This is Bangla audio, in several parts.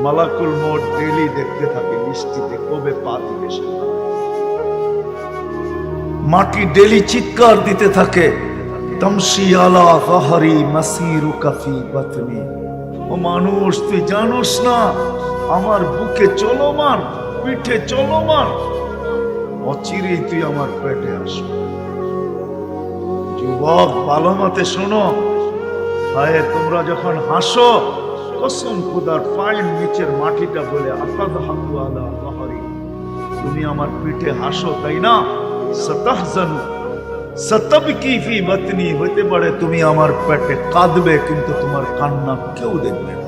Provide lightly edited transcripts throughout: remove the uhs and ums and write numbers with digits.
মালাকুল মউত ডেইলি দেখতে থাকে বৃষ্টিতে কবে পা দিবে সে। মাটি ডেইলি চিৎকার দিতে থাকে, তামশি আলা যাহরি মাসিরুকা ফি বাতনি। ও মানুষ, তুই জানোস না আমার বুকে চলমান, পিঠে চলমান, অচিরেই তুই আমার পেটে আসবে। যুবক, ভালো মতে শোনো, হায় তোমরা যখন হাসো, কসম খুদার পায়ের নিচের মাটিটা বলে আতাযহাকু আলা যাহরি, তুমি আমার পিঠে হাসো তাই না? সাতাহজানু সাতাবকি ফি বাতনি, হতে পারে তুমি আমার পেটে কাঁদবে, কিন্তু তোমার কান্না কেউ দেখবে না,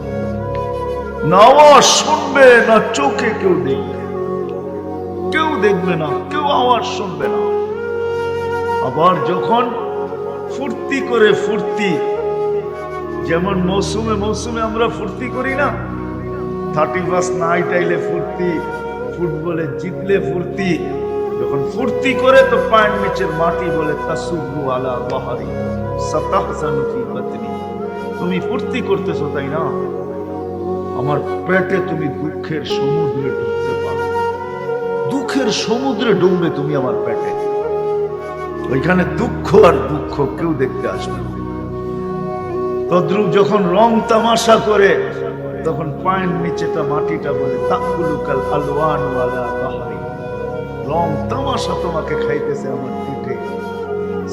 না আওয়াজ শুনবে না, চোখে কেউ দেখবে, কেউ দেখবে না, কেউ আওয়াজ শুনবে না। আবার যখন ফুর্তি করে, ফুর্তি যেমন মৌসুমে মৌসুমে আমরা ফুর্তি করি না, 31 নাইট আইলে ফুর্তি, ফুটবলে জিতলে ফুর্তি, যখন ফুর্তি করে তো পায়ের নিচের মাটি বলে তাসুবু আলা যাহরি সাতাহজানু ফি বাতনি, তুমি ফুর্তি করতেছো তাই না? আমার পেটে তুমি দুঃখের সমুদ্রে ডুবতে পারো, দুঃখের সমুদ্রে ডুববে তুমি আমার পেটে, ওইখানে দুঃখ আর দুঃখ কেউ দেখতে আসবে না। তদ্রুপ যখন রং তামাশা করে, তখন পায়ের নিচেটা মাটিটা বলে তাকুলুকাল আলওয়ানু আলা যাহরি, রং তামাশা তোমাকে খাইতেছে আমার পিঠে,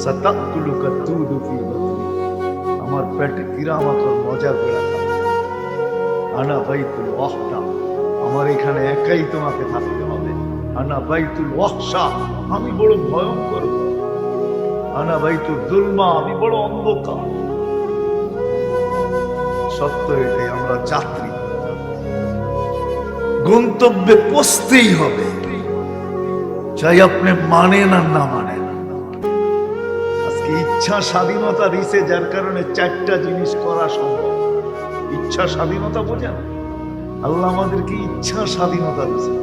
সাতাকুলুকা দুদু ফি বাতনি, আমার পেটে কিরামাতর মজা করে খাবে। আনা বাইতুল ওয়াহদা, আমার এখানে একাই তোমাকে থাকতে হবে। আনা বাইতুল ওয়াহশা, আমি বড় ভয়ঙ্কর। আনা বাইতুল যুলমা, আমি বড় অন্ধকার। সত্য এটাই, আমরা যাত্রী, গন্তব্যে পৌঁছতেই হবে, চাই আপনি মানেন আর না মানেন। আজকে ইচ্ছা স্বাধীনতা দিছে, যার কারণে 4টা জিনিস করা সম্ভব। ইচ্ছা স্বাধীনতা বোঝেন? আল্লাহ আমাদেরকে ইচ্ছা স্বাধীনতা দিছে,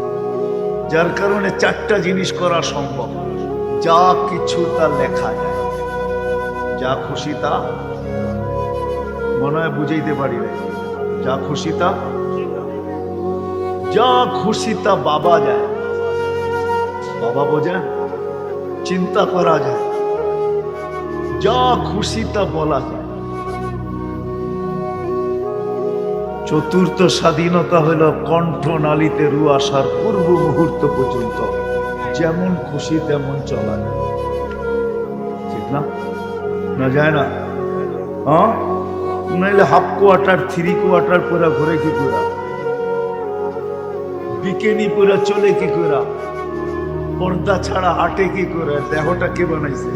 যার কারণে 4টা জিনিস করা সম্ভব। যা কিছু তা লেখা যায়, যা খুশি তা, মনে হয় বুঝাইতে পারি না, যা খুশি তা, যা খুশি তা বাবা যায়, বাবা বোঝেন, চিন্তা করা যায়, যা খুশি তা বলা যায়। চতুর্থ স্বাধীনতা হলো কণ্ঠনালীতে রু আসার পূর্ব মুহূর্ত পর্যন্ত যেমন খুশি তেমন চলা যায়, ঠিক না? না যায় না? হ্যাঁ, নাইলে হাফ কোয়ার্টার 3 কোয়ার্টার পুরা ঘুরে কি করে, বিকেনি পুরা চলে কি করে, পর্দা ছাড়া হাঁটে কি করে, দেহটা কে বানাইছে?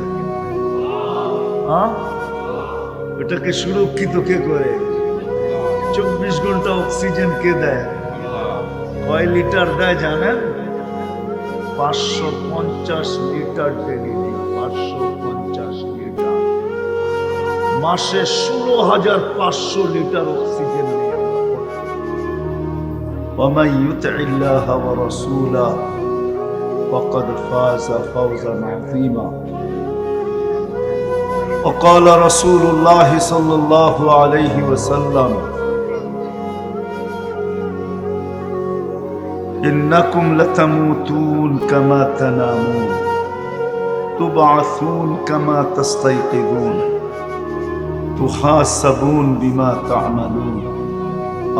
হ্যাঁ, ওটাকে সুরক্ষিত কে করে? 24 ঘন্টা অক্সিজেন কে দেয়? কয় লিটার দেয় জানেন? 550 লিটার ডেলি, 550 লিটার, মাসে 16,500 লিটার অক্সিজেন নেই আমরা। ওয়ামান ইউতিল্লাহ ওয়া রাসূলাহু ফাকাদ ফাযা ফাওজান আযীমা। وقال رسول الله صلى الله عليه وسلم إنكم لتموتون كما تنامون تبعثون كما تستيقظون تحاسبون بما تعملون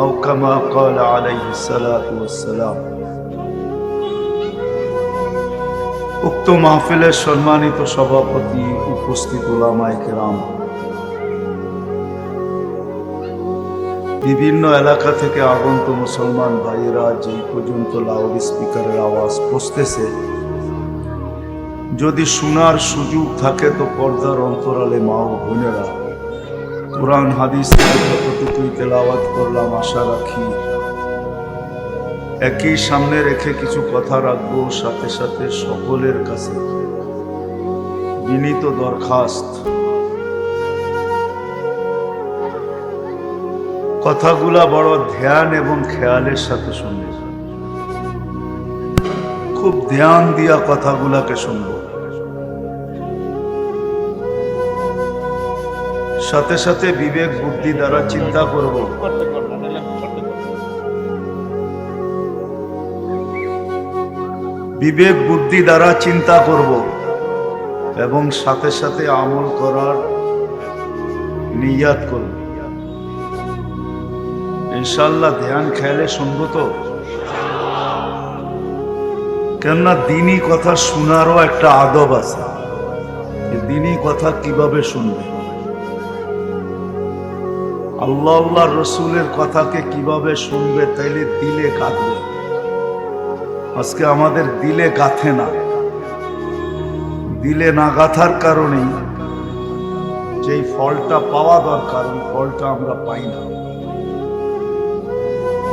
أو كما قال عليه الصلاة والسلام। উক্ত মাহফিলের সম্মানিত সভাপতি, উপস্থিত উলামায়ে কেরাম, বিভিন্ন এলাকা থেকে আগন্ত মুসলমান ভাইয়েরা, যেই পর্যন্ত লাউড স্পিকারের আওয়াজ পৌঁছতেছে, যদি শোনার সুযোগ থাকে তো পর্দার অন্তরালে মা ও বোনেরা, কোরআন হাদিস থেকে যতটুকুই তেলাওয়াত করলাম, আশা রাখি একই সামনে রেখে কিছু কথা রাখবো। সাথে সাথে সকলের কাছে বিনীত দরখাস্ত, কথাগুলা বড় ধ্যান এবং খেয়ালের সাথে শুনবে, খুব ধ্যান দিয়া কথাগুলাকে শুনবো। সাথে সাথে বিবেক বুদ্ধি দ্বারা চিন্তা করব। বিবেক বুদ্ধি দ্বারা চিন্তা করব এবং সাথে সাথে আমল করার নিয়াত করব। ইনশাআল্লাহ ধ্যান খেয়ালে শুনবো তো, কেননা দিনী কথা শোনারও একটা আদব আছে। দিনী কথা কিভাবে শুনবে, আল্লাহ আল্লাহ রসুলের কথাকে কিভাবে শুনবে, তাইলে দিলে গাঁথবে। আজকে আমাদের দিলে গাঁথে না, দিলে না গাঁথার কারণেই যেই ফলটা পাওয়া দরকার ওই ফলটা আমরা পাই না।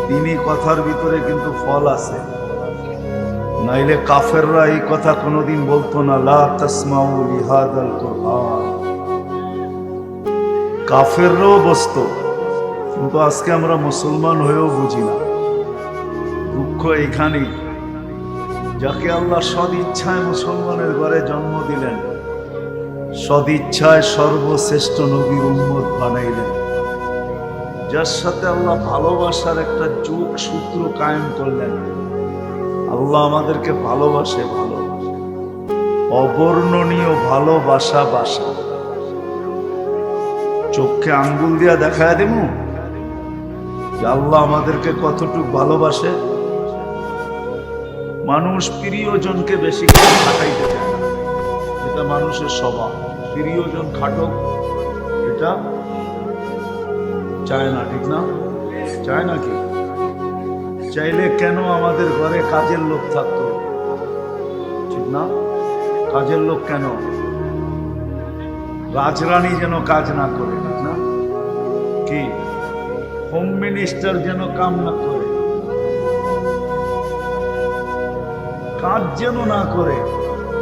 দিনী কথার ভিতরে কিন্তু ফল আছে, নাইলে কাফেররা এই কথা কোনোদিন বলতো না, লা তাসমাউ লিহাদাল কুরআন। কাফেররাও বসতো, কিন্তু আজকে আমরা মুসলমান হয়েও বুঝি না। দুঃখ এইখানেই, যাকে আল্লাহ সদিচ্ছায় মুসলমানের ঘরে জন্ম দিলেন, সদিচ্ছায় সর্বশ্রেষ্ঠ নবীর উম্মত বানাইলেন, যার সাথে আল্লাহ ভালোবাসার একটা যোগ সূত্র কায়েম করলেন। আল্লাহ আমাদেরকে ভালোবাসে, ভালো অবর্ণনীয় ভালোবাসা। বাসা চোখে আঙ্গুল দিয়া দেখায় দেব যে আল্লাহ আমাদেরকে কতটুকু ভালোবাসে। মানুষ প্রিয়জনকে বেশি করে খাটাইতে চায় না, এটা মানুষের স্বভাব। প্রিয়জন খাটক এটা চায় না, ঠিক না? চায় নাকি? চাইলে কেন আমাদের ঘরে কাজের লোক থাকতো, ঠিক না? কাজের লোক কেন? রাজরানী যেন কাজ না করে, ঠিক না? কি হোম মিনিস্টার যেন কাম না করে, কাজ যেন না করে,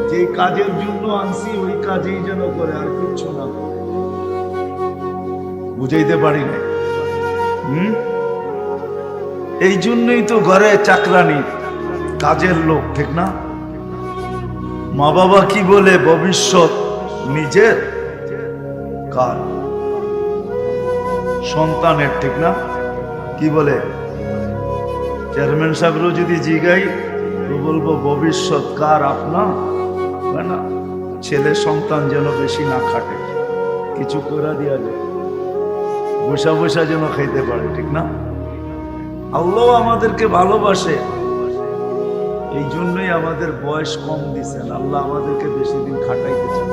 যে কাজের জন্য আনছি ওই কাজেই যেন করে, আর কিচ্ছু না করে। বুঝাইতে পারি না? এই জন্যই তো ঘরে চাকরানি, কাজের লোক, ঠিক না? মা বাবা কি বলে, ভবিষ্যৎ নিজের কার? সন্তানের, ঠিক না? কি বলে? চেয়ারম্যান সাহেবরও যদি জিগাই তো বলবো ভবিষ্যৎ কার? আপনার না? ছেলে সন্তান যেন বেশি না খাটে, কিছু করে দিয়া যায়, বসা বসা যেন খাইতে পারে, ঠিক না? আল্লাহ আমাদেরকে ভালোবাসে, এই জন্যই আমাদের বয়স কম দিচ্ছেন। আল্লাহ আমাদেরকে বেশি দিন খাটাইতে চান।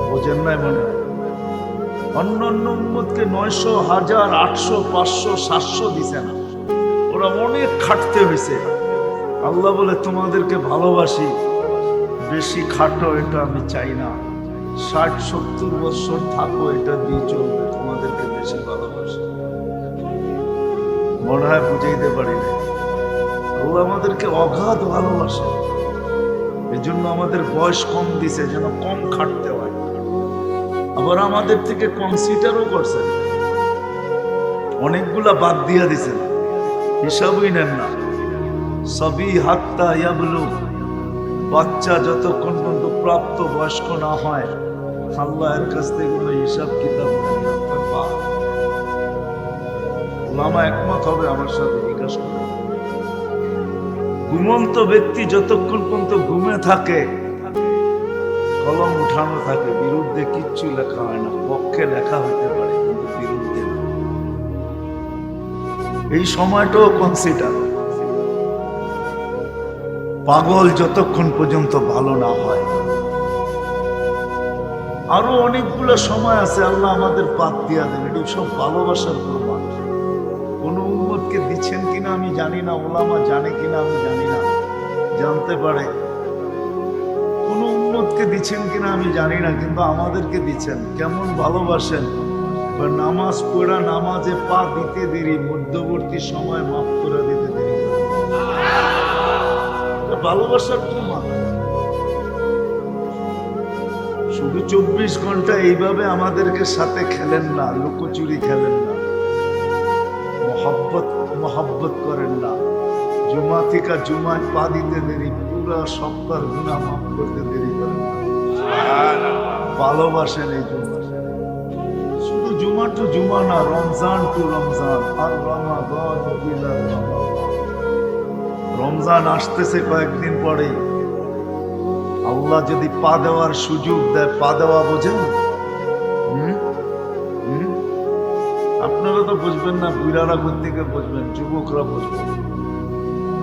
বোঝেন নাই মনে হয়? অন্য অন্য উম্মতকে 900, 1000, 800, 500, 700 দিছে না, ওরা অনেক খাটতে হয়েছে। আল্লাহ বলে তোমাদেরকে ভালোবাসি, বেশি খাটো এটা আমি চাই না, 60-70 বছর থাকো এটা দিয়ে চলবে, তোমাদেরকে বেশি ভালোবাসি। মনে হয় বুঝাইতে পারি না। আল্লাহ আমাদেরকে অগাধ ভালোবাসে, এই জন্য আমাদের বয়স কম দিছে, যেন কম খাটতে হয়। আবার আমাদের থেকে কনসিডারও করছেন, অনেকগুলা বাদ দিয়া দিছেন, হিসাবই নেন না। সবই হাত্তা ইয়াবলু, বাচ্চা যতক্ষণ পর্যন্ত প্রাপ্ত বয়স্ক না হয়, আল্লাহ এর কাছ থেকে কোনো হিসাব কিতাব নেন না। ওলামা একমত হবে আমার সাথে, জিজ্ঞাস করে। ঘুমন্ত ব্যক্তি যতক্ষণ পর্যন্ত ঘুমে থাকে, কলম উঠানো থাকে, বিরুদ্ধে কিচ্ছু লেখা হয় না, পক্ষে লেখা হইতে পারে কিন্তু বিরুদ্ধে না। এই সময়টাও কনসিডার। পাগল যতক্ষণ পর্যন্ত ভালো না হয়। আরো অনেকগুলো সময় আছে, আল্লাহ আমাদের বাদ দিয়া দেন। এটি সব ভালোবাসার প্রমাণ। কোন উম্মতকে দিচ্ছেন কিনা আমি জানি না, ওলামা জানে কিনা আমি জানি না, জানতে পারে। কোন উম্মতকে দিচ্ছেন কিনা আমি জানি না, কিন্তু আমাদেরকে দিচ্ছেন। কেমন ভালোবাসেন! নামাজ পড়া, নামাজে পা দিতে দেরি, মধ্যবর্তী সময় মাফ করে দিতে দেরি। ভালোবাসার প্রমাণ। শুধু 24 ঘন্টা এইভাবে আমাদেরকে সাথে খেলেন না, লুকোচুরি খেলেন না, মহব্বত করেন না। জুমা থেকে জুমায় পা দিতে দেরি, পুরা সপ্তাহ গুনাহ মাফ করতে দেরি করেন না। ভালোবাসেন এই জন্য। শুধু জুমা টু জুমা না, রমজান টু রমজান, আর রমাদান ইলা রমাদান। রমজান আসতেছে কয়েকদিন পরেই। আল্লাহ যদি পা দেওয়ার সুযোগ দেয়, পা দেওয়া বোঝেন? আপনারা তো বুঝবেন না, বুড়ারা থেকে বুঝবেন, যুবকরা বুঝবেন।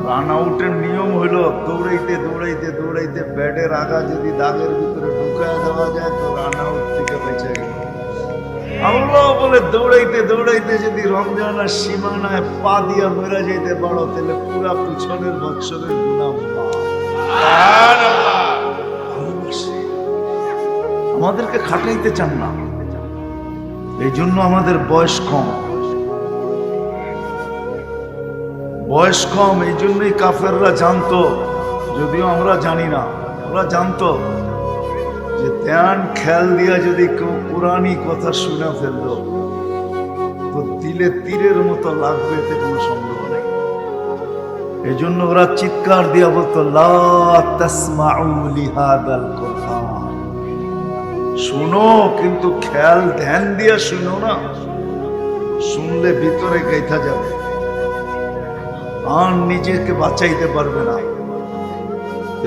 রান আউটের নিয়ম হইল দৌড়াইতে দৌড়াইতে দৌড়াইতে ব্যাটের আগা যদি দাগের ভিতরে ঢুকায় দেওয়া যায় তো রান আউট থেকে বেঁচে গেল। আল্লাহ বলে দৌড়াইতে দৌড়াইতে যদি রমজানের সীমানায় পা দিয়া মেরা যাইতে পারো তাহলে পুরা পিছনের বৎসরের গুনাহ আমাদেরকে খাটাইতে চান না, এই জন্য আমাদের বয়স কম। বয়স কম এই জন্যই কাফেররা জানতো, যদিও আমরা জানি না, ওরা জানতো যে ধ্যান খেয়াল দিয়া যদি কেউ পুরানি কথা শুনে ফেলল তো দিলে তীরের মতো লাগবে, এতে কোনো সন্দেহ নেই। এই জন্য ওরা চিৎকার দিয়া বলতো, লা তাসমাউ লিহাদাল কুরআন, শুনো কিন্তু খেয়াল ধ্যান দিয়া শুনো না, শুনলে ভিতরে গাইথা যাবে আর নিজেকে বাঁচাইতে পারবে না।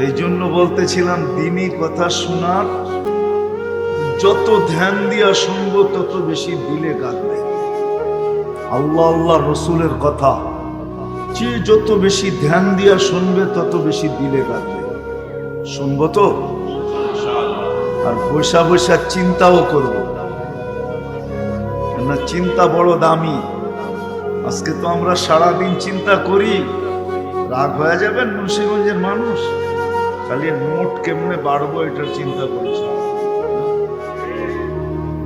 এই জন্য বলতেছিলাম দ্বীনি কথা শোনার যত ধ্যান দিয়া শুনবো তত বেশি দিলে গাঁথবে। আল্লাহ আল্লাহ রসুলের কথা যে যত বেশি ধ্যান দিয়া শুনবে তত বেশি দিলে গাঁথবে। শুনবো তো, আর বৈশা বৈশা চিন্তাও করব, কেননা চিন্তা বড় দামি। আজকে তো আমরা সারাদিন চিন্তা করি, রাগ হয়ে যাবেন মুন্সিগঞ্জের মানুষ, খালি নোট কেমনে বাড়বো এটার চিন্তা করছে।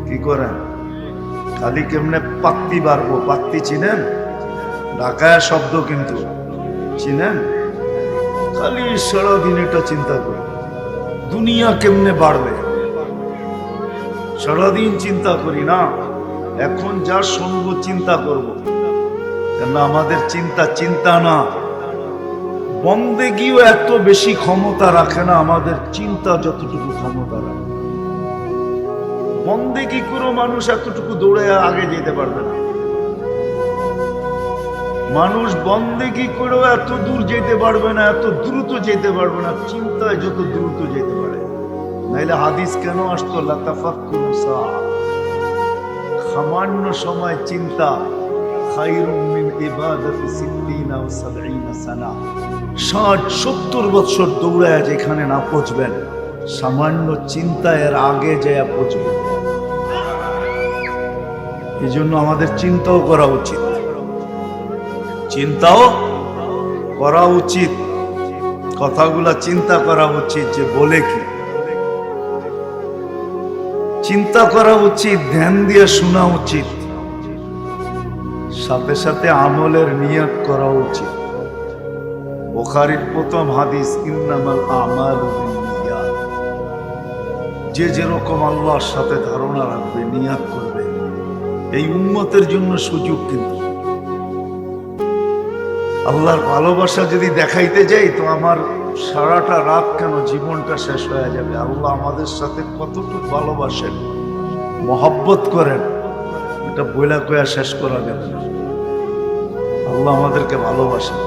কি করেন? খালি কেমনে পাত্তি বাড়বো। পাত্তি চিনেন? ঢাকায় শব্দ কিন্তু চিনেন? খালি সারাদিন এটা চিন্তা করি, দুনিয়া কেমনে বাড়বে, সারাদিন চিন্তা করি না। এখন যা শুনবো চিন্তা করব, কেন আমাদের চিন্তা চিন্তা না। বন্দেগীও এত বেশি ক্ষমতা রাখে না আমাদের চিন্তা যতটুকু ক্ষমতা রাখে। বন্দেগী করে মানুষ এতটুকু দৌড়ে আগে যেতে পারবে না। মানুষ বন্দেগী করেও এত দূর যেতে পারবে না, এত দ্রুত যেতে পারবে না চিন্তায় যত দ্রুত যেতে পারে। নাইলে হাদিস কেন আসতো, লাতাফাক্কুরু সাআ, সামান্য সময় চিন্তা খায়রুম মিন ইবাদাতি 60 আও 70 সানা। 60-70 বছর দৌড়ায় যেখানে না পৌঁছবেন, সামান্য চিন্তা এর আগে যায় পৌঁছবেন। এই জন্য আমাদের চিন্তাও করা উচিত, চিন্তাও করা উচিত, কথাগুলা চিন্তা করা উচিত যে বলে কি, চিন্তা করা উচিত, ধ্যান দিয়ে শোনা উচিত, সাথে সাথে আমলের নিয়ত করা উচিত। বুখারীর প্রথম হাদিস, ইন্নামাল আমালু বিন্নিয়াত, যে যেরকম আল্লাহর সাথে ধারণা রাখবে, নিয়ত করবে। এই উম্মতের জন্য সুযোগ, কিন্তু আল্লাহর ভালোবাসা যদি দেখাইতে যাই তো আমার সারাটা রাত কেন জীবনটা শেষ হয়ে যাবে। আল্লাহ আমাদের সাথে কতটুকু ভালোবাসেন, মহব্বত করেন, এটা বইলা কয়া শেষ করা যাবে না। আল্লাহ আমাদেরকে ভালোবাসেন,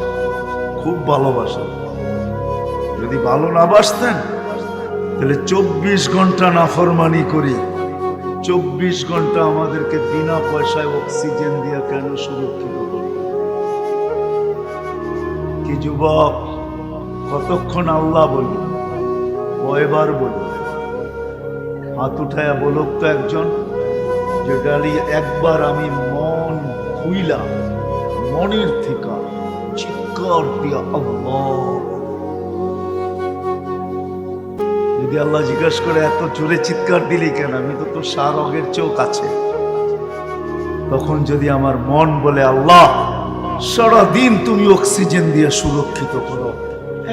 খুব ভালোবাসেন। যদি ভালো না বাসতেন তাহলে 24 ঘন্টা নাফরমানি করি, 24 ঘন্টা আমাদেরকে বিনা পয়সায় অক্সিজেন দিয়ে কেন সুরক্ষিত করবে? কি যুবক, কতক্ষণ আল্লাহ বলি, কয়বার বলি? হাত উঠায়া বলুক তো একজন, যে ডালি একবার আমি মন খুইলা, মনের থেকে চিৎকার দিয়া আল্লাহ। যদি আল্লাহ জিজ্ঞাসা করে এত জোরে চিৎকার দিলি কেন, আমি তো তোর সারগের চেয়েও কাছে, তখন যদি আমার মন বলে আল্লাহ সারাদিন তুমি অক্সিজেন দিয়ে সুরক্ষিত করো,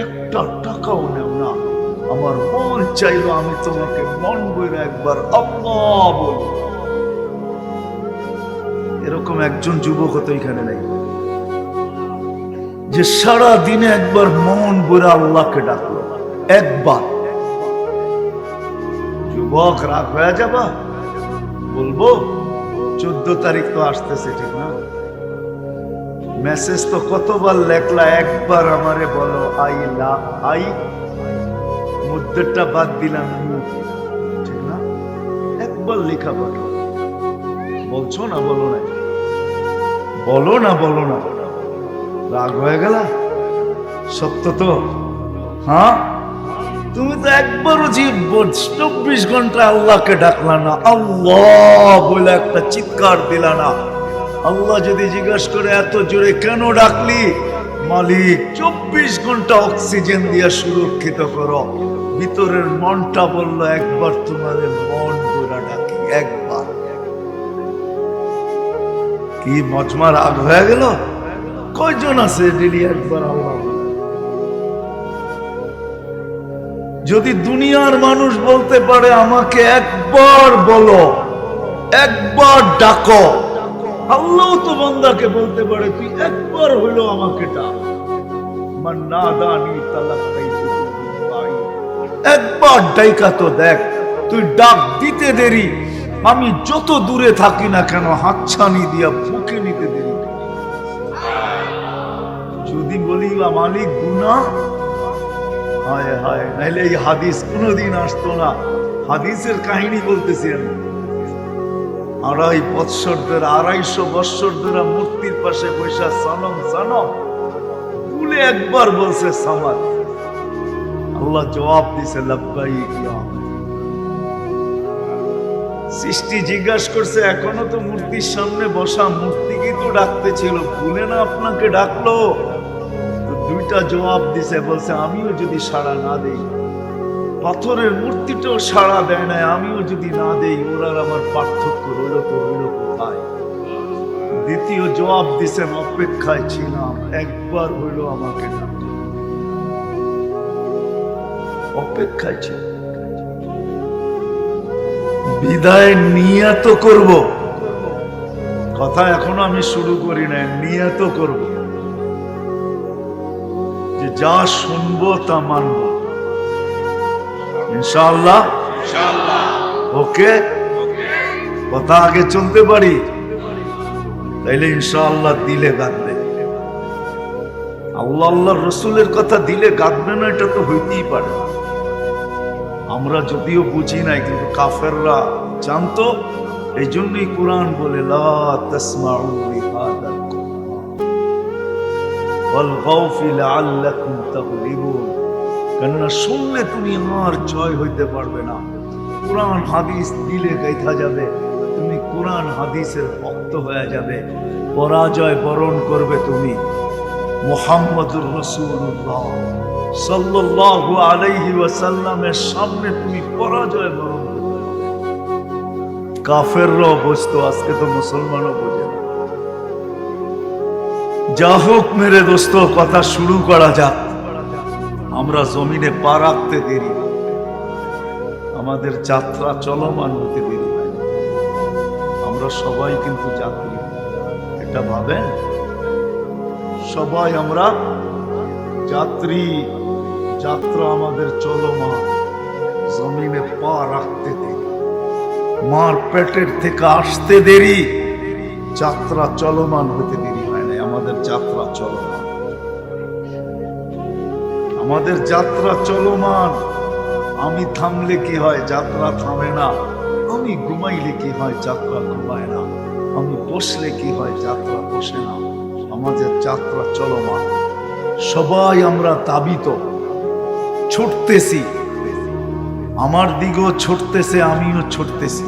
একটা টাকাও নেও না, আমার মন চাইলো আমি তোমাকে মন বইরা একবার আল্লাহ বলি। এরকম একজন যুবক তো এখানে নাই যে সারা দিনে একবার মন বইরা আল্লাহকে ডাকলো, একবার। যুবক রাগ হয়ে যাবা? বলবো 14 তারিখ তো আসতেছে, ঠিক না? মেসেজ তো কতবার লেখলা, একবার আমারে বলো আই লা আই, মুদ্রাটা বাদ দিলাম, ঠিক না? একবার লেখা পাঠো। বলছো না বলো না? বলো না বলো না? রাগ হয়ে গেল? সত্য তো? হ্যাঁ, তুমি তো একবারও 24 ঘন্টা আল্লাহকে ডাকলা না, আল্লাহ বলে একটা চিৎকার দিলা না। আল্লাহ যদি জিজ্ঞাসা করে এত জোরে কেন ডাকলি, মালিক 24 ঘন্টা অক্সিজেন দিয়া সুরক্ষিত করো। ভিতরের মনটা বললো একবার তোমাদের মন ধরে ডাকি, একবার। কি মজমা রাগ হয়ে গেল? কয়জন আছে ডেলি একবার আল্লাহ? যদি দুনিয়ার মানুষ বলতে পারে আমাকে একবার বলো, একবার ডাকো, আল্লাহ তো বান্দাকে বলতে পারে তুই একবার হইলো আমাকে ডাক। একবার ডাইকা তো দেখ, তুই ডাক দিতে দেরি, আমি যত দূরে থাকি না কেন হাতছানি দিয়া ফুঁকে নিতে দেরি। যদি বলি মালিক গুনাহ, হায় হায়, নাইলে এই হাদিস কোনোদিন আসতো না। হাদিসের কাহিনী বলতেছি আমি। 250 বৎসর ধরে মূর্তির পাশে বৈশা সনম সনম বলে একবার বলছে সামাদ, আল্লাহ জবাব দিছে লাব্বাইক ইয়া। সৃষ্টি জিজ্ঞাসা করছে এখনো তো মূর্তির সামনে বসা, মূর্তিকে তো ডাকতে ছিল, ভুলে না আপনাকে ডাকলো? দুইটা জবাব দিছে, বলছে আমিও যদি সাড়া না দেই, পাথরের মূর্তিটাও সাড়া দেয় না, আমিও যদি না দেই, ওরার আমার পার্থক্য রইল তো রইল কোথায়? দ্বিতীয় জবাব দিছেন অপেক্ষায় ছিলাম, একবার হইল আমাকে ডাকো, অপেক্ষায় ছিল। বিদায় নিয়ত করব, কথা এখনো আমি শুরু করি না, নিয়ত করব যে যা শুনবো তা মানব ইনশাআল্লাহ। ওকে, কথা আগে চলতে পারি তাইলে ইনশাআল্লাহ দিলে গাঁদবে। আল্লাহ আল্লাহর রসুলের কথা দিলে গাঁদবে না, এটা তো হইতেই পারে না। আমরা যদিও বুঝি নাই, কিন্তু কাফেররা জানতো। এই জন্যই কোরআন বলে লা তাসমাউ লিহাদাল ওয়ালগাউ ফি লাআল্লাকুম তাগলিবুন, কেননা শুনলে তুমি আর জয় হইতে পারবে না। কোরআন হাদিস দিলে গাইথা যাবে, তুমি কোরআন হাদিসের ভক্ত হয়ে যাবে, পরাজয় বরণ করবে তুমি। মুহাম্মদুর রাসূলুল্লাহ সাল্লাল্লাহু আলাইহি ওয়াসাল্লামের সামনে তুমি পরাজয় বরণ করবে। কাফেররাও বুঝতো, আজকে তো মুসলমানও বোঝে না। যা হোক মেরে দোস্ত, কথা শুরু করা যাক। আমরা জমিনে পা রাখতে দেরি, আমাদের যাত্রা চলমান হতে দেরি। আমরা সবাই কিন্তু যাত্রী, এটা ভাবেন? সবাই আমরা যাত্রী, যাত্রা আমাদের চলমান। জমিনে পা রাখতে দেরি, মার পেটের থেকে আসতে দেরি, যাত্রা চলমান হতে দেরি হয় না। আমাদের যাত্রা চলমান, আমাদের যাত্রা চলমান। আমি থামলে কি হয়, যাত্রা থামে না। আমি ঘুমাইলে কি হয়, যাত্রা ঘুমায় না। আমি বসলে কি হয়, যাত্রা বসে না। আমাদের যাত্রা চলমান। সবাই আমরা তাবিত, ছুটতেছি। আমার দিকেও ছুটতেছে, আমিও ছুটতেছি।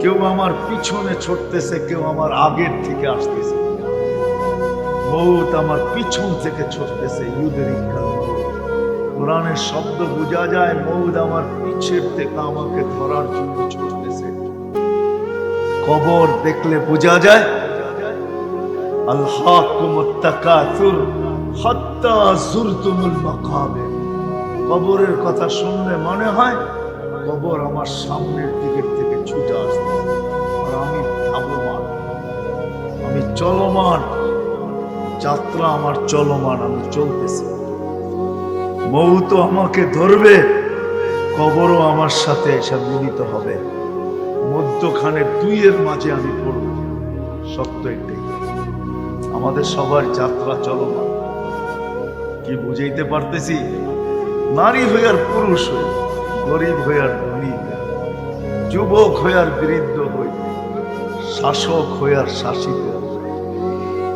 কেউ আমার পিছনে ছুটতেছে, কেউ আমার আগের থেকে আসতেছে। মৌত আমার পিছন থেকে ছুটতেছে। ইউদরিকাল মৌত, কোরআনের শব্দ বোঝা যায়। মৌত আমার পিছের থেকে আমাকে ধরার জন্য ছুটতেছে। কবর দেখলে বোঝা যায়। আলহাকুমুত তাকাসুর হাত্তা যুরতুমুল মাকাবির। কবরের কথা শুনলে মনে হয় কবর আমার সামনের দিকের থেকে ছুটে আসছে, আর আমি ধাবমান, আমি চলমান। যাত্রা আমার চলমান, আমি চলতেছি। মৌত আমাকে ধরবে, কবরও আমার সাথে এসে মিলিত হবে। মধ্যখানে দুইয়ের মাঝে আমি পড়ব। সত্য এটাই। আমাদের সবার যাত্রা চলমান। কি বুঝাইতে পারতেছি? নারী হয়ে আর পুরুষ হই, গরিব হয়ে আর ধনী হই, যুবক হয়ে আর বৃদ্ধ হই, শাসক হয়ে আর শাসিত হই,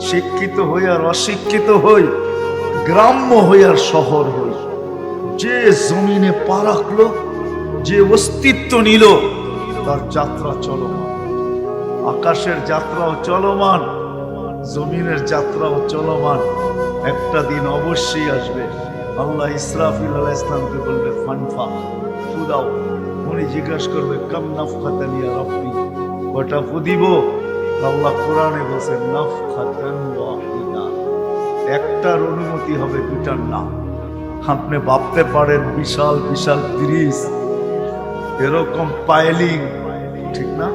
শিক্ষিত হয়ে আর অশিক্ষিত হই, গ্রাম্য হয়ে আর শহর হই, যে জমিনে পা রাখলো, যে অস্তিত্ব নিল, তার যাত্রা চলমান। আকাশের যাত্রাও চলমান, জমিনের যাত্রাও চলমান। একটা দিন অবশ্যই আসবে, আল্লাহ ইসরাফিল আলাইহিস সালামকে বলবে ফানফা, ফু দাও। উনি জিজ্ঞাসা করবে কাম নাফখাতান ইয়া রাব্বি, কটা ফু দিব? আল্লাহ কোরআনে বলেন নাফখাতান ওয়াহিদা, একটার অনুমতি হবে, দুটার না। আপনি ভাবতে পারেন বিশাল বিশাল ব্রিজ, এরকম পাইলিং, ঠিক না?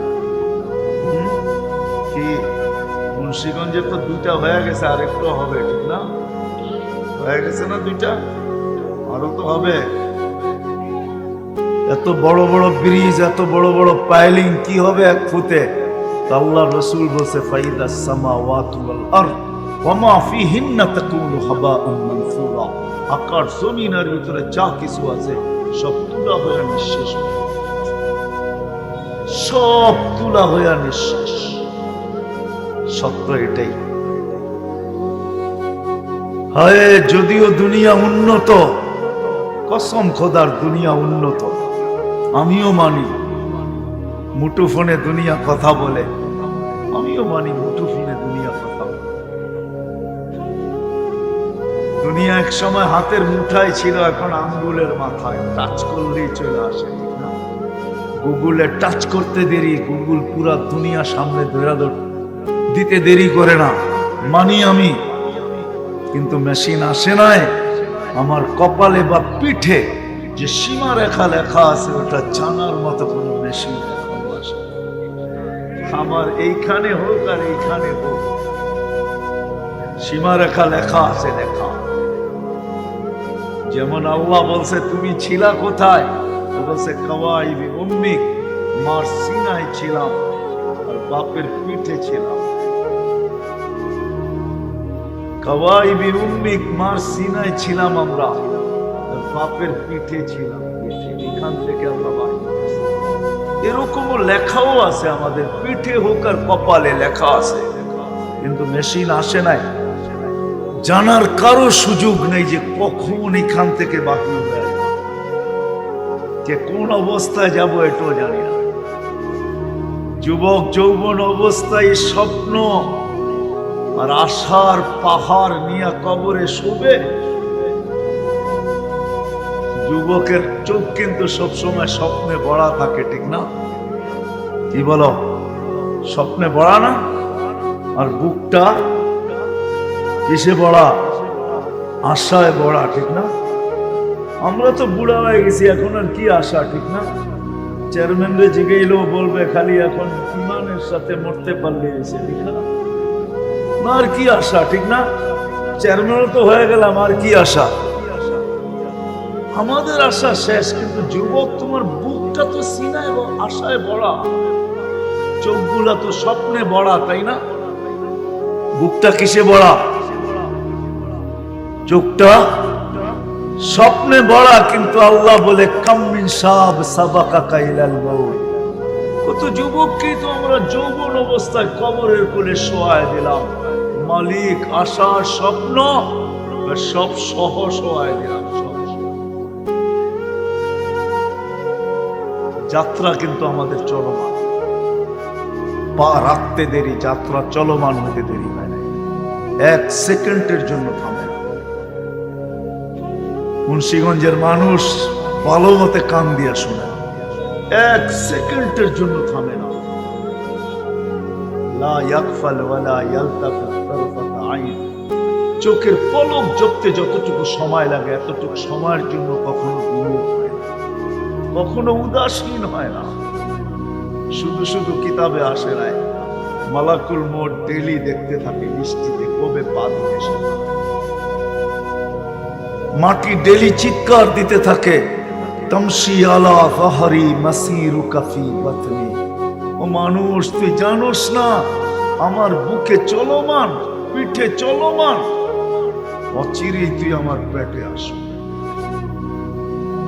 কি মুন্সিগঞ্জে তো দুইটা হয়ে গেছে, আরেকটা হবে, ঠিক না? হয়ে গেছে না দুইটা? আরো তো হবে। এত বড় বড় ব্রিজ, এত বড় বড় পাইলিং কি হবে এক ফুতে? আল্লাহ রাসূল বলছে ফাইদাস সামাওয়াতু ওয়াল আরদ ওয়া মা ফিহিন্না তাকুনু হাবাআন মানসুরা, আকাশ জমিনের ভিতরে যা কিছু আছে সব তুলা হয়ে নিঃশেষ, সব তুলা হয়ে নিঃশেষ। সত্য এটাই। হায় যদিও দুনিয়া উন্নত, কসম খোদার দুনিয়া উন্নত, আমিও মানি। মুঠোফোনে দুনিয়া কথা বলে, আমিও মানি মুঠোফোনে দুনিয়া কথা বলে। দুনিয়া এক সময় হাতের মুঠায় ছিল, এখন আঙ্গুলের মাথায়, টাচ করলেই চলে আসে, ঠিক না? গুগলে টাচ করতে দেরি, গুগল পুরা দুনিয়া সামনে দিতে দেরি করে না, মানি আমি। কিন্তু মেশিন আসে নাই আমার কপালে বা পিঠে যে সীমারেখা লেখা আছে, ওটা জানার মতো কোনো মেশিন এখনো আসে। আমার এইখানে হোক আর এইখানে হোক, সীমারেখা লেখা আছে, লেখা। যেমন আল্লাহ বলছে তুমি ছিলা কোথায়? বলছে কাওয়াইবি উম্মিক, মার সিনায় ছিলাম আর বাপের পিঠে ছিলাম। কাওয়াইবি উম্মিক, মার সিনায় ছিলাম আমরা আর বাপের পিঠে ছিলাম। এখান থেকে আমরা বাইরে। এরকমও লেখাও আছে, আমাদের পিঠে হোক আর কপালে লেখা আছে, কিন্তু মেশিন আসে নাই। জানার কারো সুযোগ নেই যে কখন এখান থেকে বাকি হয়ে যায়, যে কোন অবস্থায় যাব এটাও জানি না। যুবক যৌবন অবস্থায় স্বপ্ন আর আশার পাহাড় নিয়ে কবরে শোবে। যুবকের চোখ কিন্তু সবসময় স্বপ্নে ভরা থাকে, ঠিক না? কি বলো? স্বপ্নে ভরা না? আর বুকটা কিসে ভরা? আশায় ভরা, ঠিক না? আমরা তো বুড়া হয়ে গেছি, এখন আর কি আশা, ঠিক না? চেয়ারম্যানরে জিগাইলেও বলবে খালি এখন ইমানের সাথে মরতে পারলে এসে, ঠিক না? আর কি আশা, ঠিক না? চেয়ারম্যানও তো হয়ে গেলাম, আর কি আশা? আমাদের আশা শেষ। কিন্তু যুবক, তোমার বুকটা তো সিনায় আশায় ভরা, চোখগুলা তো স্বপ্নে ভরা, তাই না? বুকটা কিসে ভরা? চোখটা স্বপ্নে ভরা। কিন্তু আল্লাহ বলে কামিন সাব সাবাকা ইলাল মাউত, কত যুবককে তো আমরা যৌবন অবস্থায় কবরের কোলে শোয়ায় দিলাম। মালিক আশার স্বপ্ন সব সহ শোয়ায় দিলাম। যাত্রা কিন্তু আমাদের চলমান, পা রাখতে দেরি, যাত্রা চলমান হতে দেরি হয় না, এক সেকেন্ডের জন্য থামে না। মুন্সিগঞ্জের মানুষ ভালো মতে কান দিয়া শোনে, এক সেকেন্ডের জন্য থামে না। লা ইয়াগফাল ওয়ালা ইয়ালতাফিত তারফাত আইন, চোখের পলক ঝপতে যতটুকু সময় লাগে এতটুকু সময়ের জন্য কখনো বিমুখ হয় না, কখনো উদাসীন হয় না। শুধু শুধু কিতাবে আসে নাই, মালাকুল মউত ডেইলি দেখতে থাকে বৃষ্টিতে কবে পা দিতে শুরু করে। মাটি ডেইলি চিৎকার দিতে থাকে, তামশি আলা যাহরি মাসিরুকা ফি বাতনি। ও মানুষ, তুই জানোস না আমার বুকে চলমান, পিঠে চলমান, অচিরেই তুই আমার পেটে আসবি।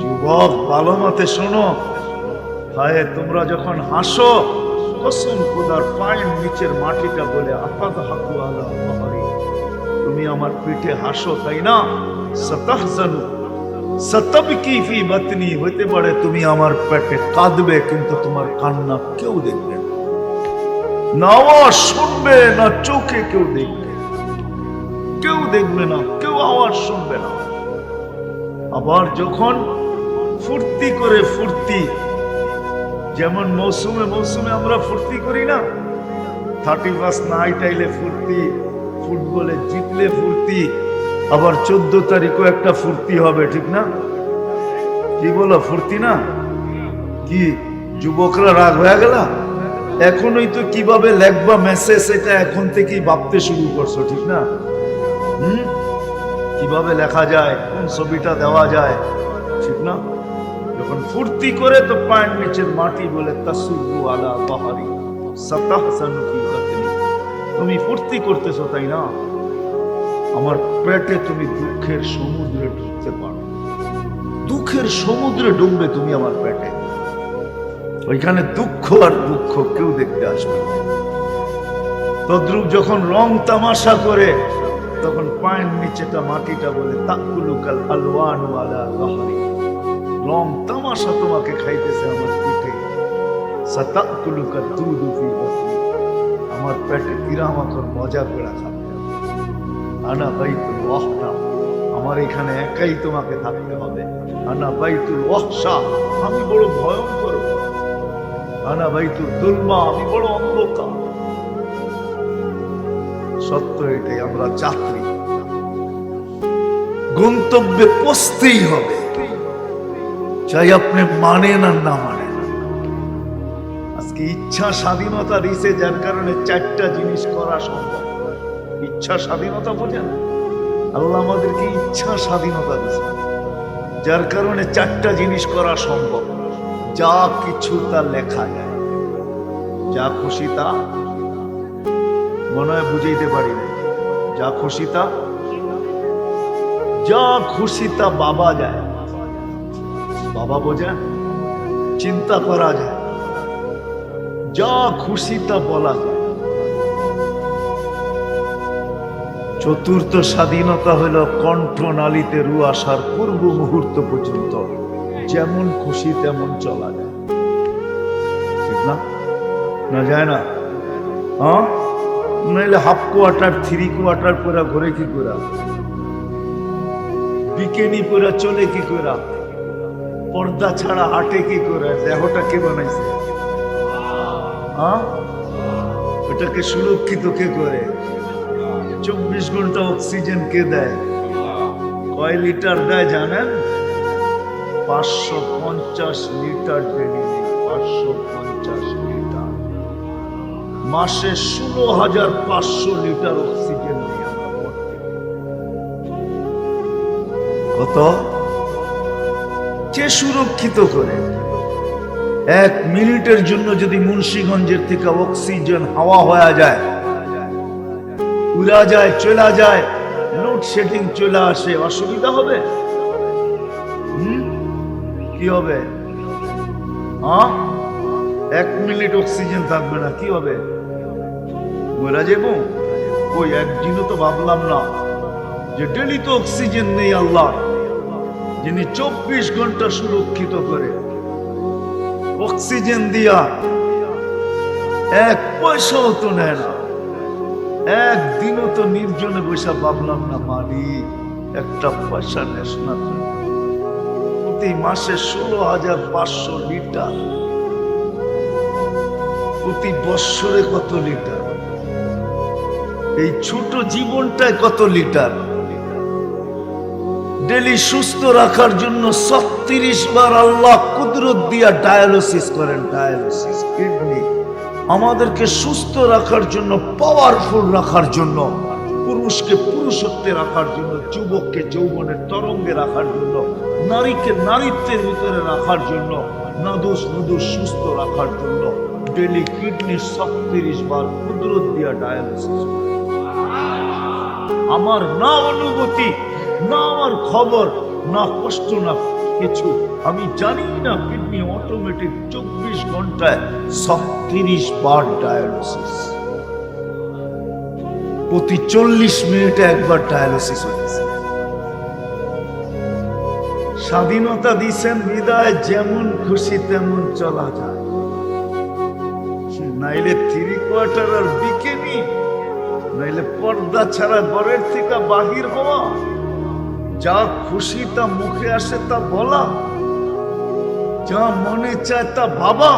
যুবক ভালো মতে শোনো, হায় তোমরা যখন হাসো, কসম খোদার পায়ের নিচের মাটিটা বলে আফাদ হাকু আলা বাহরি, তুমি আমার পিঠে হাসো, তাই না? সাতাহজানু সাতাবকি ফি বাতনি, হইতে পারে তুমি আমার পেটে কাঁদবে, কিন্তু তোমার কান্না কেউ দেখবে না, না আওয়াজ শুনবে না, চোখে কেউ দেখবে, কেউ দেখবে না, কেউ আওয়াজ শুনবে না। আবার যখন ফুর্তি করে, ফুর্তি যেমন মৌসুমে মৌসুমে আমরা ফুর্তি করি না, 31 নাইট আইলে ফুর্তি, ফুটবলে জিতলে ফুর্তি, আবার 14 তারিখও একটা ফুর্তি হবে, ঠিক না? কি বলো, ফুর্তি না? কি যুবকরা রাগ হয়ে গেল? এখনই তো কিভাবে লেখবা মেসেজ, এটা এখন থেকেই ভাবতে শুরু করছো, ঠিক না? কিভাবে লেখা যায়, কোন ছবিটা দেওয়া যায়, ঠিক না? যখন ফুর্তি করে তো পায়ের নিচের মাটি বলে তাসুবু আলা বাহরি সাতাহসানু ফি বাতনি, তুমি ফুর্তি করতেছো, তাই না? আমার পেটে তুমি দুঃখের সমুদ্রে ঢুকতে পারো, দুঃখের সমুদ্রে ডুববে তুমি আমার পেটে, ওইখানে দুঃখ আর দুঃখ কেউ দেখতে আসবে না। তদ্রূপ যখন রং তামাশা করে, তখন পায়ের নিচেটা মাটিটা বলে তাকুলুকাল আলওয়ানু আলা বাহরি, রং তামাশা তোমাকে খাইতেছে আমার পিঠে, সাতাকুলুকা দুধু ফি বাতনি, আমার পেটে কিরামাতর মজা করে খাবে। আনা বাইতুল ওয়াহশা, আমার এখানে একাই তোমাকে থাকতে হবে। আনা বাইতুল ওয়াহশা, আমি বড় ভয়ঙ্কর। আনা বাইতুল দুলমা, আমি বড় অন্ধকার। সত্য এটাই, আমরা যাত্রী, গন্তব্যে পৌঁছতেই হবে, চাই আপনি মানেন আর না মানেন। আজকে ইচ্ছা স্বাধীনতা দিছে, যার কারণে 4টা জিনিস করা সম্ভব। ইচ্ছা স্বাধীনতা বোঝেন, আল্লাহ আমাদেরকে ইচ্ছা স্বাধীনতা দিছে, যার কারণে 4টা জিনিস করা সম্ভব। যা কিছু তা লেখা যায়, যা খুশি তা, মনে হয় বুঝাইতে পারি না, যা খুশি তা, যা খুশি তা বাবা যায়, বাবা বোঝেন, চিন্তা করা যায়, যা খুশি তা বলা যায়। চতুর্থ স্বাধীনতা হলো কণ্ঠনালীতে রু আসার পূর্ব মুহূর্ত পর্যন্ত যেমন খুশি তেমন চলা যায়, ঠিক না? না যায় না? হ্যাঁ, নাইলে হাফ কোয়ার্টার 3 কোয়ার্টার পরে ঘরে কি করে, বিকেনি পরে চলে কি করে, পর্দা ছাড়া হাঁটে কি করে, দেহটা কে বানাইছে? হ্যাঁ, এটাকে সুরক্ষিত কে করে? 24 ঘন্টা অক্সিজেন কে দেয়? কয় লিটার দেয় জানেন? 550 লিটার ডেলি, 550 লিটার। মাসে 16,500 লিটার অক্সিজেন নিই আমরা প্রত্যেকে। কত? কে সুরক্ষিত করে? 1 মিনিটের জন্য যদি মুন্সিগঞ্জের থেকে অক্সিজেন হাওয়া হয়ে যায়, উড়া যায়, চলা যায়, লোডশেডিং চলে আসে, অসুবিধা হবে? কি হবে? 1 মিনিট অক্সিজেন থাকবে না, কি হবে? মরা যাবো? ওই একদিনও তো ভাবলাম না যে ডেলি তো অক্সিজেন নেই আল্লাহ, যিনি 24 ঘন্টা সুরক্ষিত করে অক্সিজেন দিয়া 1 পয়সাও তো নেয় না। একদিনও তো নির্জনে বসে ভাবলাম না, মালিক একটা পয়সা নেস না। প্রতি মাসে 16,500 লিটার, প্রতি বৎসরে কত লিটার? এই ছোট জীবনটায় কত লিটার? ডেলি সুস্থ রাখার জন্য 36 বার আল্লাহ কুদরত দিয়া ডায়ালিসিস করেন, ডায়ালিসিস কিডনি। আমাদেরকে সুস্থ রাখার জন্য, পাওয়ারফুল রাখার জন্য, পুরুষকে পুরুষত্বে রাখার জন্য, যুবককে যৌবনের তরঙ্গে রাখার জন্য, নারীকে নারীত্বের ভিতরে রাখার জন্য, নাদুস নুদুস সুস্থ রাখার জন্য ডেলি কিডনি 36 বার কুদরত দিয়া ডায়ালিসিস। আমার না অনুভূতি, না আমার খবর, না কষ্ট, না কিছু। আমি জানি না কিডনি অটোমেটিক 24 ঘন্টায় 36 বার ডায়ালিসিস, প্রতি 40 মিনিটে একবার ডায়ালিসিস হচ্ছে। স্বাধীনতা দিছেন বিদায়, যেমন খুশি তেমন চলা যায়, নাইলে 3/4 আর বিকিনি, নাইলে পর্দা ছাড়া ঘরের থেকে বাহির হওয়া, যা খুশি তা মুখে আসে তা বলা, যা মনে চায় তা ভাবা,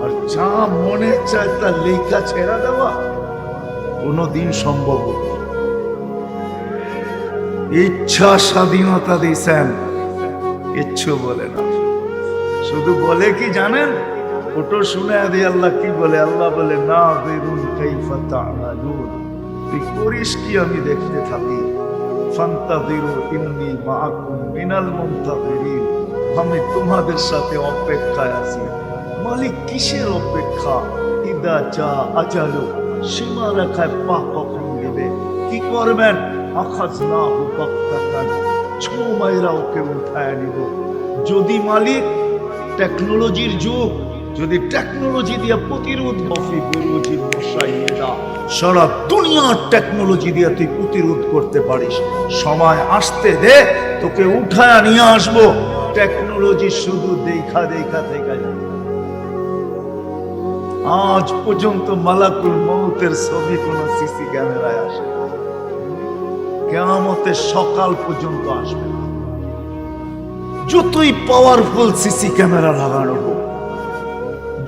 আর যা মনে চায় তা লেখা ছেড়া দেওয়া কোনদিন সম্ভব হবে? ইচ্ছা স্বাধীনতা দিয়েছেন, কিচ্ছু বলে না। শুধু বলে কি জানেন? ওটো শুনে আদি আল্লাহ কি বলে? আল্লাহ বলে না বেরুন কাইফা তা'মালুন, তুই করিস কি আমি দেখতে থাকি। ফান্তাযিরু ইন্নী মাআকুম মিনাল মুনতাযিরিন, আমি তোমাদের সাথে অপেক্ষায় আছি। মালিক কিসের অপেক্ষা? ইদা জা আজালু, সীমা রেখায় পা কখন দিবে, কি করবেন? আখাযনাহু বাগতাতান, ছোমাইরা ওকে উঠায় নিব। যদি মালিক টেকনোলজির যুগ, যদি টেকনোলজি দিয়ে প্রতিরোধ কফি বিরোধী মশাইয়েরা সারা দুনিয়ার টেকনোলজি দিয়ে তুই প্রতিরোধ করতে পারিস, সময় আসতে দে, তোকে উঠায় নিয়ে আসবো। টেকনোলজি শুধু দেখা দেখা দেখা যায়। আজ পর্যন্ত মালাকুল মউতের ছবি কোন সিসি ক্যামেরায় আসে, কিয়ামতের সকাল পর্যন্ত আসবে। যতই পাওয়ারফুল সিসি ক্যামেরা লাগানো হোক,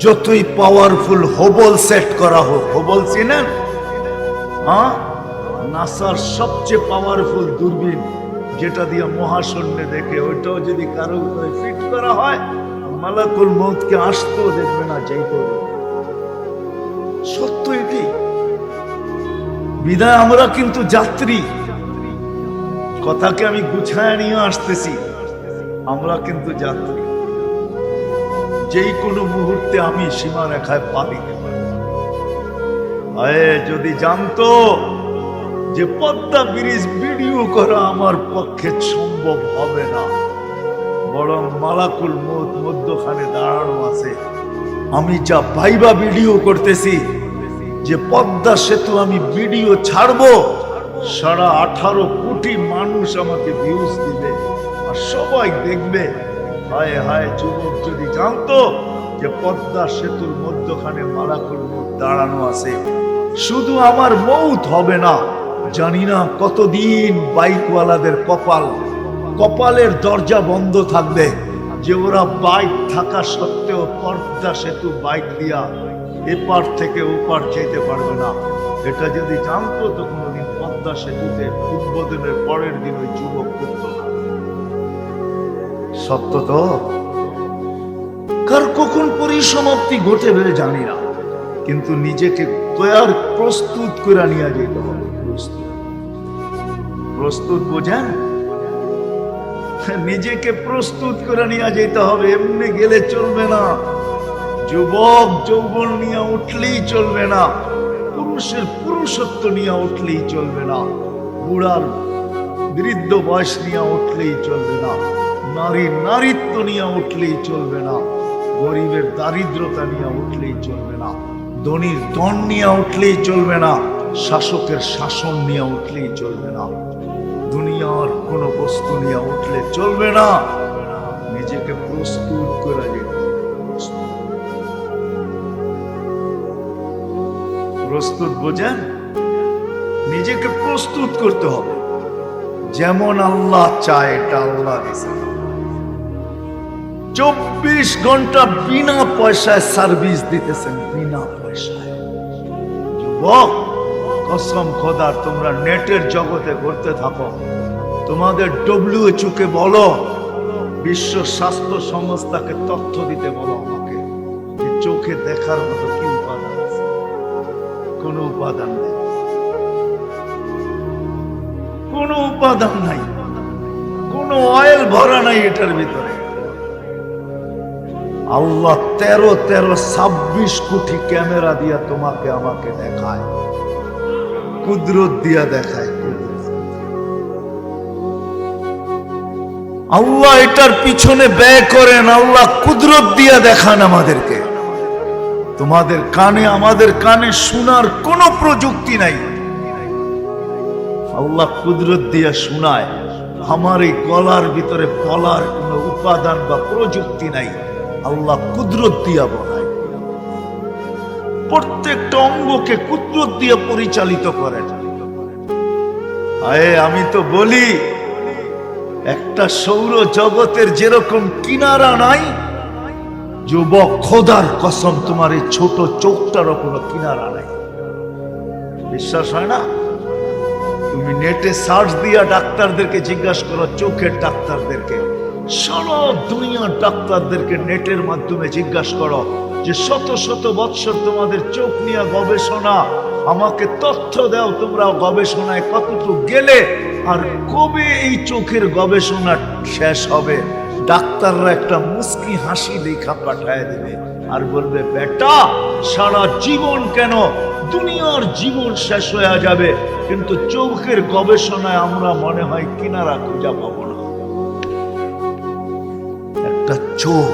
যতই পাওয়ারফুল হোবল সেট করা হোক, হোবল চিনেন? নাসার সবচেয়ে পাওয়ারফুল দূরবীন, যেটা দিয়ে মহাশূন্যে দেখে, ওইটাও যদি কারো উপরে ফিট করা হয়, মালাকুল মউতকে আসতেও দেখবে না, যাইতেও দেখবে। সত্য এটি। বিদায় আমরা কিন্তু যাত্রী, কথাকে আমি গুছায় নিয়ে আসতেছি। আমরা কিন্তু যাত্রী, যেই কোনো মুহূর্তে আমি সীমা রেখায় পা দিতে পারি। যদি জানতো যে পদ্মা ব্রিজ ভিডিও করা আমার পক্ষে সম্ভব হবে না, বরং মালাকুল মউত মধ্যখানে দাঁড়ানো আছে, আমি যা ভাইবা ভিডিও করতেছি, যে পদ্মা সেতু আমি ভিডিও ছাড়বো, 18.5 কোটি মানুষ আমাকে ভিউজ দিবে আর সবাই দেখবে। হায় হায়, যুবক যদি জানতো যে পদ্মা সেতুর মধ্যখানে মালাকুল মউত দাঁড়ানো আছে, শুধু আমার মউত হবে না, জানি না কতদিন বাইকওয়ালাদের কপালের দরজা বন্ধ থাকবে, যে ওরা বাইক থাকা সত্ত্বেও পদ্মা সেতু বাইক দিয়া এপার থেকে ওপার যেতে পারবে না। এটা যদি জানতো তো কোনোদিন পদ্মা সেতুতে উদ্বোধনের পরের দিন ওই যুবক করতো না। সত্য তো। কার কখন পরিসমাপ্তি ঘটবে জানি না, কিন্তু নিজেকে তৈয়ার প্রস্তুত করে নিয়ে যেতে হবে। প্রস্তুত বোঝেন? নিজেকে প্রস্তুত করে নিয়ে যেতে হবে, এমনি গেলে চলবে না। যুবক যৌবন নিয়ে উঠলেই চলবে না, পুরুষের পুরুষত্ব নিয়ে উঠলেই চলবে না, বুড়ার বৃদ্ধ বয়স নিয়ে উঠলেই চলবে না, নারীর নারীত্ব নিয়ে উঠলেই চলবে না, গরিবের দারিদ্রতা নিয়ে উঠলেই চলবে না, ধনীর ধন নিয়ে উঠলেই চলবে না, শাসকের শাসন নিয়ে উঠলেই চলবে না, দুনিয়ার কোন বস্তু নিয়ে উঠলে চলবে না। নিজেকে প্রস্তুত করে যেতে, প্রস্তুত বোঝেন? নিজেকে প্রস্তুত করতে হবে। যেমন আল্লাহ চায় এটা আল্লাহ দিয়েছে। 24 ঘন্টা বিনা পয়সায় সার্ভিস দিতেছেন, বিনা পয়সায়। যুবক, কসম খোদার, তোমরা নেটের জগতে ঘুরতে থাকো, তোমাদের WHO কে বলো, বিশ্ব স্বাস্থ্য সংস্থাকে তথ্য দিতে বলো আমাকে, যে চোখে দেখার মতো কি উপাদান আছে। কোনো উপাদান নেই, কোনো উপাদান নাই, কোনো অয়েল ভরা নাই এটার ভিতরে। আল্লাহ 26 কোটি ক্যামেরা দিয়া তোমাকে আমাকে দেখায়। কুদরত দিয়া দেখায়। আল্লাহ এটার পিছনে ব্যয় করেন, আল্লাহ কুদরত দিয়া দেখান আমাদেরকে। তোমাদের কানে আমাদের কানে শোনার কোনো প্রযুক্তি নাই, আল্লাহ কুদরত দিয়া শোনায়। আমার এই গলার ভিতরে বলার কোনো উপাদান বা প্রযুক্তি নাই, আল্লাহ কুদরত দিয়া বলায়। প্রত্যেকটা অঙ্গকে কুদরত দিয়ে পরিচালিত করেন। আমি তো বলি, একটা সৌর জগতের যেরকম কিনারা নাই, যুবক খোদার কসম তোমার এই ছোট চোখটারও কোনো কিনারা নাই। বিশ্বাস হয় না? তুমি নেটে সার্চ দিয়া ডাক্তারদেরকে জিজ্ঞাসা করো, চোখের ডাক্তারদেরকে, সারা দুনিয়ার ডাক্তারদেরকে নেটের মাধ্যমে জিজ্ঞাসা করো যে শত শত বৎসর তোমাদের চোখ নিয়ে গবেষণা, আমাকে তথ্য দাও তোমরা গবেষণায় কতটুকু গেলে, আর কবে এই চোখের গবেষণা শেষ হবে। ডাক্তাররা একটা মুস্কি হাসি লেখা পাঠায় দেবে আর বলবে, বেটা সারা জীবন কেন, দুনিয়ার জীবন শেষ হয়ে যাবে, কিন্তু চোখের গবেষণায় আমরা মনে হয় কিনারা খুঁজে পাবো না। একটা চোখ